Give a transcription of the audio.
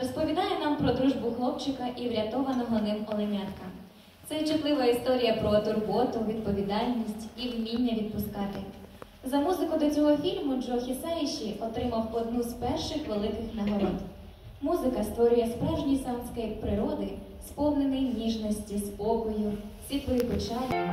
розповідає нам про дружбу хлопчика і врятованого ним оленятка. Це чутлива історія про турботу, відповідальність і вміння відпускати. За музику до цього фільму Джо Хісаїші отримав одну з перших великих нагород. Музика створює справжній саундскейп природи, сповнений ніжності, спокою, світлої печалі.